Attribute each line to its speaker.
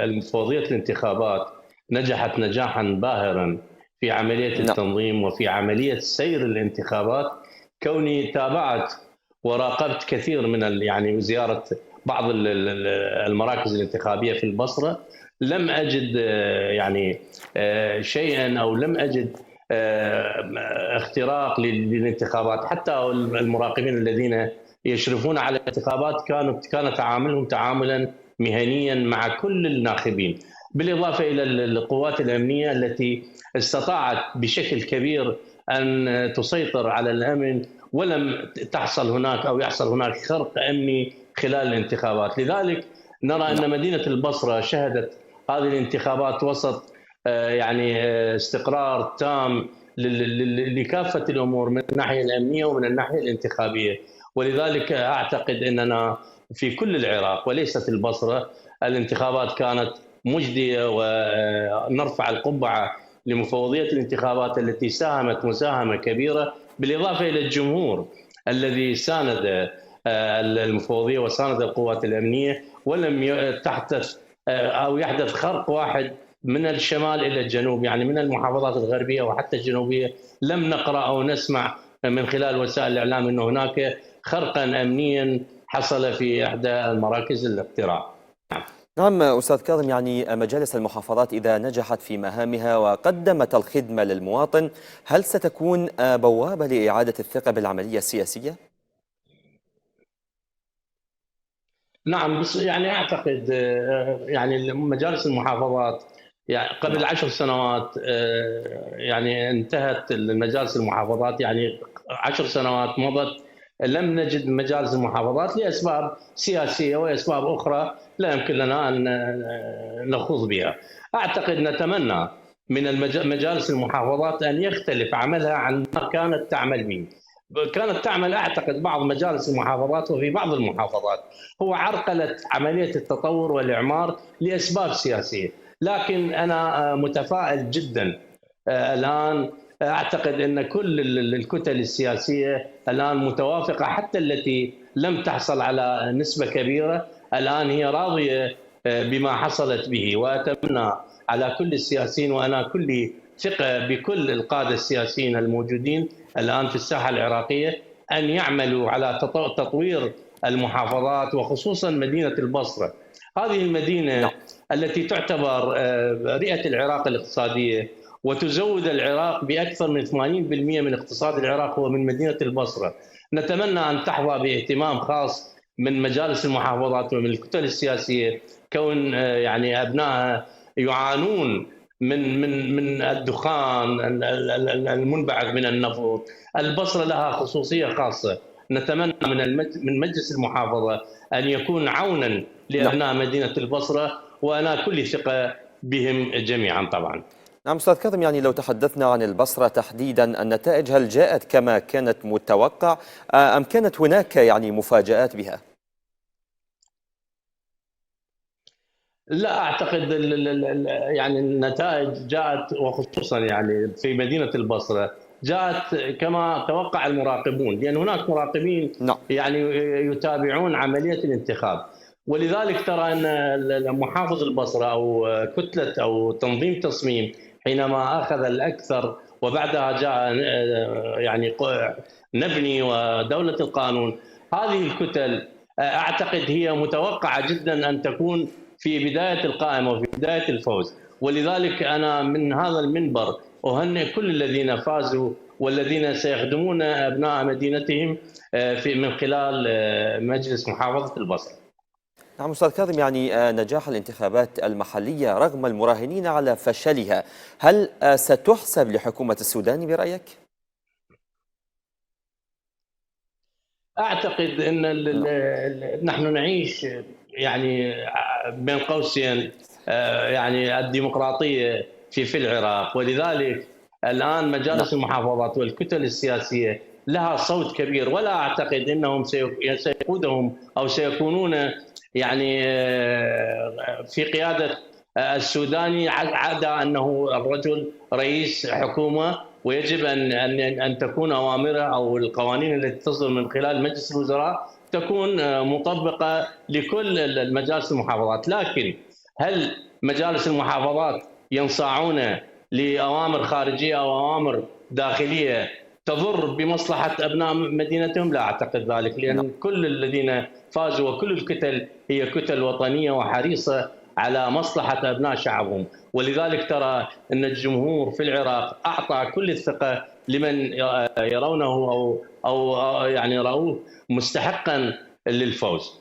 Speaker 1: مفوضية الانتخابات نجحت نجاحا باهرا في عملية
Speaker 2: نعم.
Speaker 1: التنظيم وفي عملية سير الانتخابات، كوني تابعت وراقبت كثير من يعني زيارة بعض المراكز الانتخابية في البصرة، لم أجد يعني شيئا، أو لم أجد اختراق للانتخابات. حتى المراقبين الذين يشرفون على الانتخابات كان تعاملهم تعاملا مهنيا مع كل الناخبين، بالإضافة إلى القوات الأمنية التي استطاعت بشكل كبير أن تسيطر على الأمن، ولم تحصل هناك أو يحصل هناك خرق أمني خلال الانتخابات. لذلك نرى
Speaker 2: نعم.
Speaker 1: أن مدينة البصرة شهدت هذه الانتخابات وسط يعني استقرار تام لكافة الأمور، من الناحية الأمنية ومن الناحية الانتخابية. ولذلك أعتقد أننا في كل العراق وليست البصرة الانتخابات كانت مجدية، ونرفع القبعة لمفوضية الانتخابات التي ساهمت مساهمة كبيرة، بالإضافة إلى الجمهور الذي ساند المفوضية وساند القوات الأمنية، ولم تحدث أو يحدث خرق واحد من الشمال إلى الجنوب، يعني من المحافظات الغربية وحتى الجنوبية. لم نقرأ أو نسمع من خلال وسائل الإعلام أن هناك خرقا أمنيا حصل في إحدى المراكز الاقتراع.
Speaker 2: نعم أستاذ كاظم، يعني مجالس المحافظات إذا نجحت في مهامها وقدمت الخدمة للمواطن، هل ستكون بوابة لإعادة الثقة بالعملية السياسية؟
Speaker 1: نعم، بس يعني أعتقد يعني مجالس المحافظات يعني قبل
Speaker 2: نعم.
Speaker 1: 10 سنوات يعني انتهت المجالس المحافظات، يعني 10 سنوات مضت لم نجد مجالس المحافظات لأسباب سياسية وأسباب أخرى لا يمكن لنا أن نخوض بها. أعتقد نتمنى من مجالس المحافظات أن يختلف عملها عن ما كانت تعمل به. كانت تعمل أعتقد بعض مجالس المحافظات وفي بعض المحافظات هو عرقلة عملية التطور والإعمار لأسباب سياسية، لكن أنا متفائل جدا الآن. أعتقد أن كل الكتل السياسية الآن متوافقة، حتى التي لم تحصل على نسبة كبيرة الآن هي راضية بما حصلت به. وأتمنى على كل السياسيين، وأنا كل ثقة بكل القادة السياسيين الموجودين الآن في الساحة العراقية، أن يعملوا على تطوير المحافظات وخصوصا مدينة البصرة. هذه المدينة
Speaker 2: نعم.
Speaker 1: التي تعتبر رئة العراق الاقتصادية، وتزود العراق بأكثر من 80% من اقتصاد العراق هو من مدينة البصرة. نتمنى أن تحظى باهتمام خاص من مجالس المحافظات ومن الكتل السياسية، كون يعني أبنائها يعانون من الدخان المنبعث من النفط. البصرة لها خصوصية خاصة. نتمنى من مجلس المحافظة أن يكون عونا
Speaker 2: نعم.
Speaker 1: لأبناء مدينة البصرة، وأنا كل ثقة بهم جميعا طبعا.
Speaker 2: نعم أستاذ كاظم، يعني لو تحدثنا عن البصرة تحديدا، النتائج هل جاءت كما كانت متوقع أم كانت هناك يعني مفاجآت بها؟
Speaker 1: لا أعتقد يعني النتائج جاءت، وخصوصا يعني في مدينة البصرة جاءت كما توقع المراقبون، لأن هناك مراقبين
Speaker 2: نعم.
Speaker 1: يعني يتابعون عملية الانتخاب. ولذلك ترى أن محافظ البصرة أو كتلة أو تنظيم تصميم حينما أخذ الأكثر، وبعدها جاء يعني نبني ودولة القانون، هذه الكتل أعتقد هي متوقعة جدا أن تكون في بداية القائمة وفي بداية الفوز. ولذلك أنا من هذا المنبر أهنئ كل الذين فازوا والذين سيخدمون أبناء مدينتهم في من خلال مجلس محافظة البصرة.
Speaker 2: نعم أستاذ كاظم، يعني نجاح الانتخابات المحلية رغم المراهنين على فشلها، هل ستحسب لحكومة السودان برأيك؟
Speaker 1: أعتقد أن
Speaker 2: نعم.
Speaker 1: نحن نعيش يعني بين قوسين يعني الديمقراطية في العراق، ولذلك الآن
Speaker 2: نعم.
Speaker 1: مجالس المحافظات والكتل السياسية لها صوت كبير، ولا أعتقد أنهم سيقودهم أو سيكونون يعني في قيادة السوداني عدا أنه الرجل رئيس حكومة، ويجب أن تكون أوامره أو القوانين التي تصدر من خلال مجلس الوزراء تكون مطبقة لكل المجالس المحافظات. لكن هل مجالس المحافظات ينصاعون لأوامر خارجية أو أوامر داخلية تضر بمصلحة أبناء مدينتهم؟ لا أعتقد ذلك،
Speaker 2: نعم.
Speaker 1: لأن كل الذين فازوا وكل الكتل هي كتل وطنية وحريصة على مصلحة أبناء شعبهم. ولذلك ترى أن الجمهور في العراق أعطى كل الثقة لمن يرونه أو يعني رأوه مستحقا للفوز.